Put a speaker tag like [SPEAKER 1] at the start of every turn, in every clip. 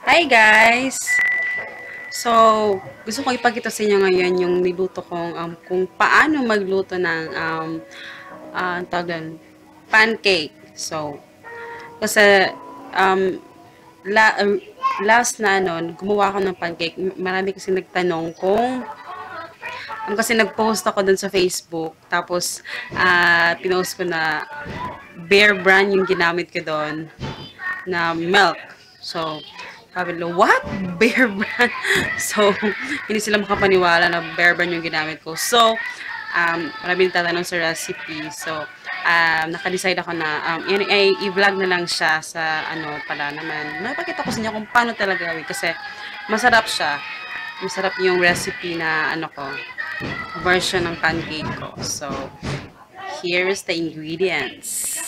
[SPEAKER 1] Hi guys! So, gusto ko ipakita sa inyo ngayon yung niluto kong kung paano magluto ng tawag doon, pancake. So, kasi um, la, last na gumawa ako ng pancake. Marami kasi nagtanong kung kasi nag-post ako dun sa Facebook. Tapos, pinost ko na Bear Brand yung ginamit ko doon na milk. So, sabi nila, what? Bear Brand? So, hindi sila makapaniwala na Bear Brand yung ginamit ko. So, maraming tatanong sa recipe. So, naka-decide ako na i-vlog na lang siya sa pala naman. Napakita ko sa inyo kung paano talaga gawin kasi masarap siya. Masarap yung recipe na version ng pancake ko. So, here is the ingredients.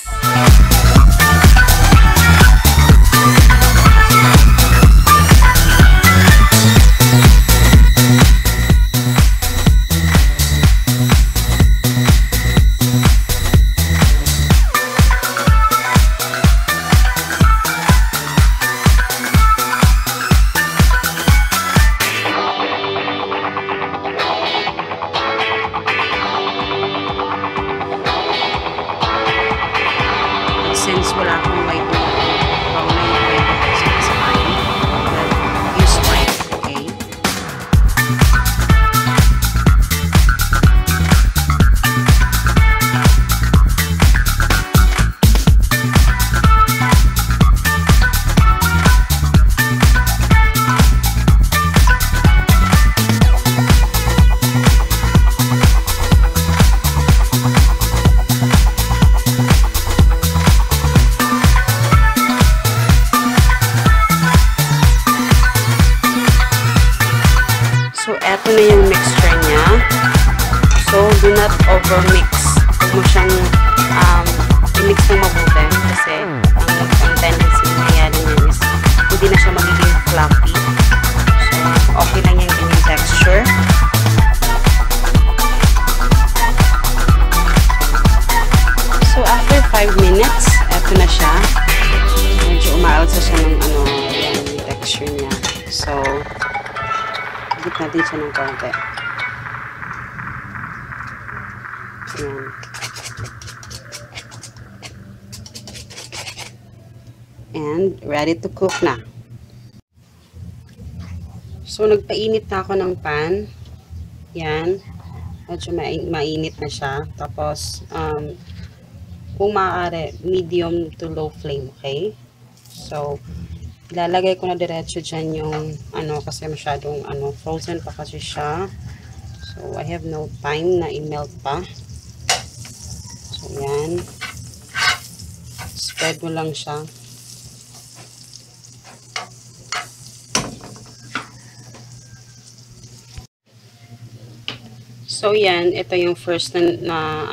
[SPEAKER 1] Since wala akong white use white, okay? So, eto na yung mixture niya. So, do not overmix. Huwag mo siyang i-mix ng mabuti kasi ang tendency na nangyari niya is hindi na siya magiging fluffy. So, okay lang yung ganyang texture. So, after 5 minutes, eto na siya. Medyo umaalsa siya ng yung texture niya. So, higit natin siya ng konti. Ayan. And ready to cook na. So, nagpainit na ako ng pan. Yan. Medyo mainit na siya. Tapos, kung maaari, medium to low flame, okay? So, ilalagay ko na diretso dyan yung kasi masyadong frozen pa kasi siya. So, I have no time na i-melt pa. So, yan. Spread mo lang siya. So, yan. Ito yung first na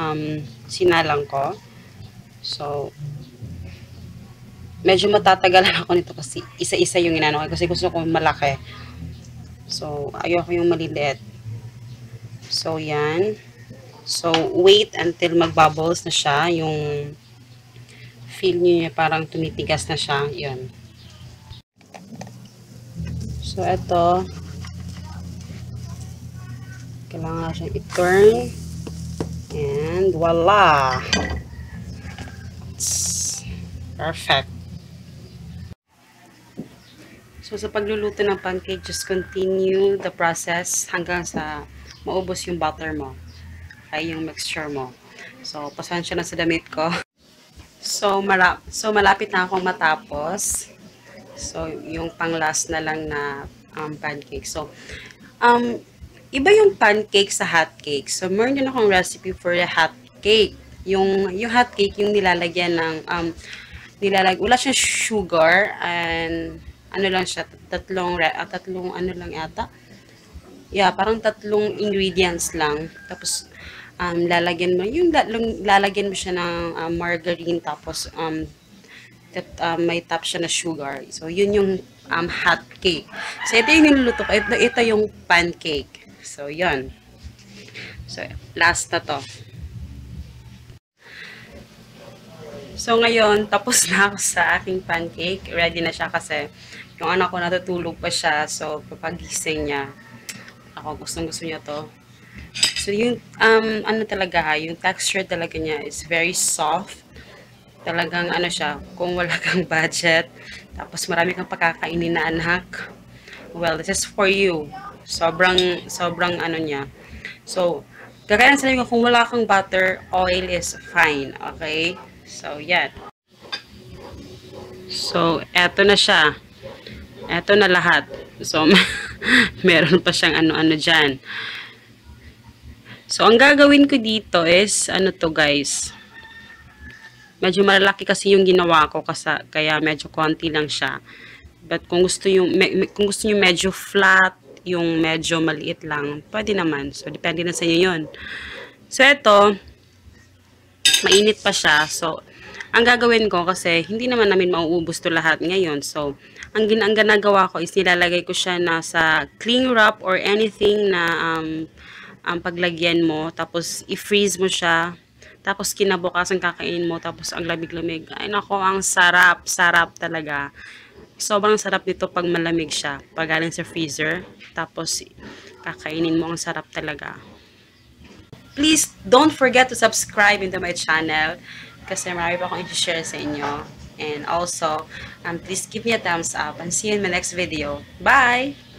[SPEAKER 1] sinalang ko. So, medyo matatagalan ako nito kasi isa-isa yung inano ko kasi gusto ko malaki. So, ayoko yung maliliit. So, yan. So, wait until magbubbles na siya. Yung feel niya parang tumitigas na siya. Yun. So, ito. Kailangan siyang i-turn. And voila! It's perfect. So, sa pagluluto ng pancake, just continue the process hanggang sa maubos yung butter mo. Ay, yung mixture mo. So, pasensya na sa damit ko. So, malapit na akong matapos. So, yung pang-last na lang na pancake. So, iba yung pancake sa hot cake. So, meron din akong recipe for the hot cake. Yung hot cake, yung nilalagyan ng, wala siyang sugar and lang siya, tatlong lang yata. Yeah, parang tatlong ingredients lang. Tapos, lalagyan mo siya ng margarine, tapos, may top siya na sugar. So, yun yung hot cake. So, ito yung niluluto ko. Ito yung pancake. So, yun. So, last na to. So, ngayon, tapos na ako sa aking pancake. Ready na siya kasi yung anak ko natutulog pa siya. So, papagising niya, ako gustong-gusto niya to. So, yung, ano talaga yung texture talaga niya is very soft. Talagang ano siya, kung wala kang budget, tapos marami kang pagkakainin na anak, well, this is for you. Sobrang ano niya. So, gagaya sa ko, kung wala kang butter, oil is fine. Okay? So, yan. So, eto na siya. Eto na lahat. So, meron pa siyang ano-ano dyan. So, ang gagawin ko dito is, ano to guys, medyo malaki kasi yung ginawa ko kasi, kaya medyo konti lang siya. But kung gusto kung gusto niyo medyo flat, yung medyo maliit lang, pwede naman. So, depende na sa inyo yun. So, ito, mainit pa siya. So, ang gagawin ko kasi hindi naman namin mauubos to lahat ngayon. So, ang ginagawa ko is nilalagay ko siya na sa cling wrap or anything na ang paglagyan mo. Tapos, i-freeze mo siya. Tapos, kinabukasan kakainin mo. Tapos, ang lamig-lamig. Ay, nako, ang sarap. Sarap talaga. Sobrang sarap nito pag malamig siya. Pag galing sa freezer. Tapos, kakainin mo. Ang sarap talaga. Please don't forget to subscribe into my channel kasi marami pa akong i-share sa inyo. And also, please give me a thumbs up and see you in my next video. Bye!